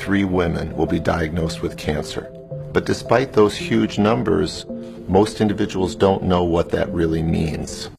3 women will be diagnosed with cancer. But despite those huge numbers, most individuals don't know what that really means.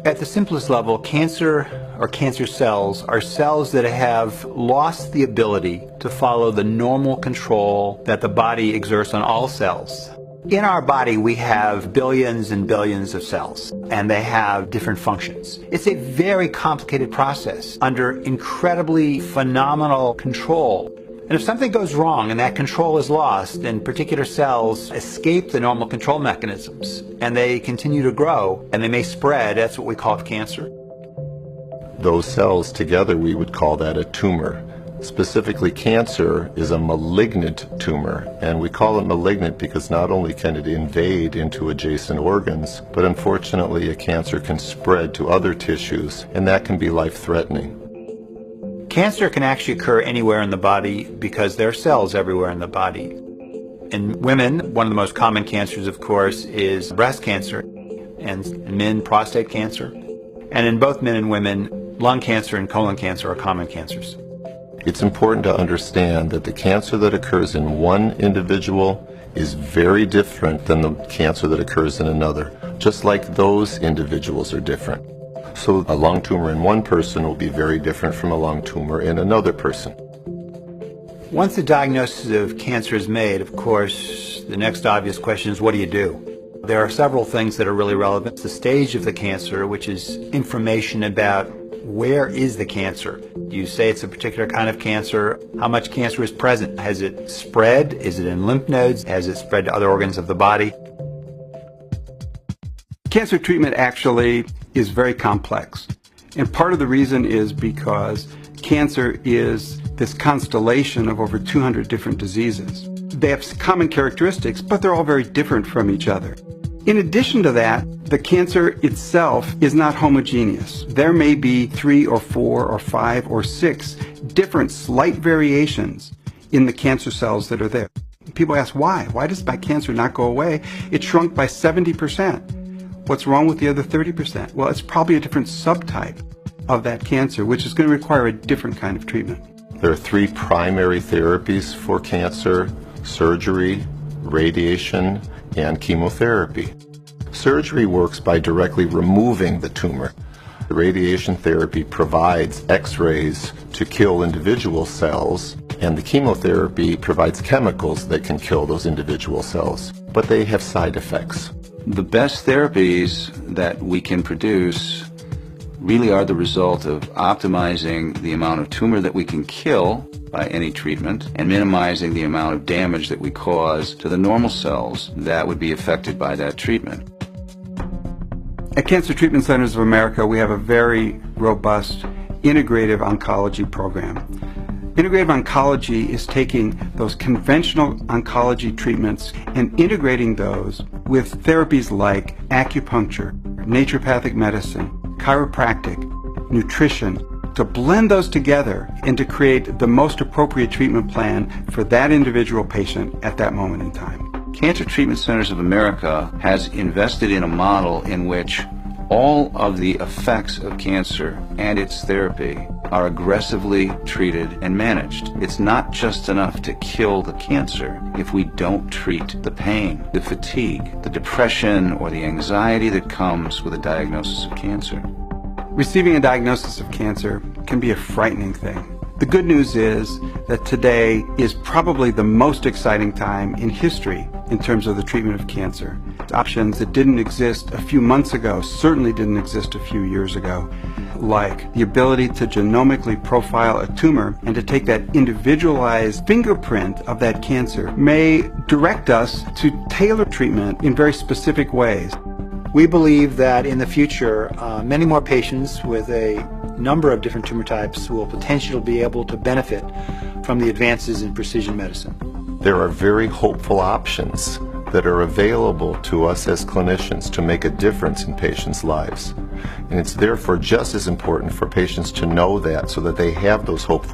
At the simplest level, cancer or cancer cells are cells that have lost the ability to follow the normal control that the body exerts on all cells. In our body, we have billions and billions of cells, and they have different functions. It's a very complicated process under incredibly phenomenal control. And if something goes wrong and that control is lost, then particular cells escape the normal control mechanisms, and they continue to grow, and they may spread. That's what we call cancer. Those cells together, we would call that a tumor. Specifically, cancer is a malignant tumor, and we call it malignant because not only can it invade into adjacent organs, but unfortunately a cancer can spread to other tissues, and that can be life-threatening. Cancer can actually occur anywhere in the body because there are cells everywhere in the body. In women, one of the most common cancers, of course, is breast cancer, and in men, prostate cancer. And in both men and women, lung cancer and colon cancer are common cancers. It's important to understand that the cancer that occurs in one individual is very different than the cancer that occurs in another, just like those individuals are different. So a lung tumor in one person will be very different from a lung tumor in another person. Once the diagnosis of cancer is made, of course, the next obvious question is, what do you do? There are several things that are really relevant. The stage of the cancer, which is information about where is the cancer. Do you say it's a particular kind of cancer? How much cancer is present? Has it spread? Is it in lymph nodes? Has it spread to other organs of the body? Cancer treatment actually is very complex. And part of the reason is because cancer is this constellation of over 200 different diseases. They have common characteristics, but they're all very different from each other. In addition to that, the cancer itself is not homogeneous. There may be 3 or 4 or 5 or 6 different slight variations in the cancer cells that are there. People ask, why? Why does my cancer not go away? It shrunk by 70%. What's wrong with the other 30%? Well, it's probably a different subtype of that cancer, which is going to require a different kind of treatment. There are 3 primary therapies for cancer: surgery, radiation, and chemotherapy. Surgery works by directly removing the tumor. The radiation therapy provides X-rays to kill individual cells, and the chemotherapy provides chemicals that can kill those individual cells, but they have side effects. The best therapies that we can produce really are the result of optimizing the amount of tumor that we can kill by any treatment and minimizing the amount of damage that we cause to the normal cells that would be affected by that treatment. At Cancer Treatment Centers of America, we have a very robust integrative oncology program. Integrative oncology is taking those conventional oncology treatments and integrating those with therapies like acupuncture, naturopathic medicine, chiropractic, nutrition, to blend those together and to create the most appropriate treatment plan for that individual patient at that moment in time. Cancer Treatment Centers of America has invested in a model in which all of the effects of cancer and its therapy are aggressively treated and managed. It's not just enough to kill the cancer if we don't treat the pain, the fatigue, the depression, or the anxiety that comes with a diagnosis of cancer. Receiving a diagnosis of cancer can be a frightening thing. The good news is that today is probably the most exciting time in history in terms of the treatment of cancer. Options that didn't exist a few months ago certainly didn't exist a few years ago, like the ability to genomically profile a tumor and to take that individualized fingerprint of that cancer may direct us to tailor treatment in very specific ways. We believe that in the future, many more patients with a number of different tumor types will potentially be able to benefit from the advances in precision medicine. There are very hopeful options that are available to us as clinicians to make a difference in patients' lives. And it's therefore just as important for patients to know that so that they have those hopeful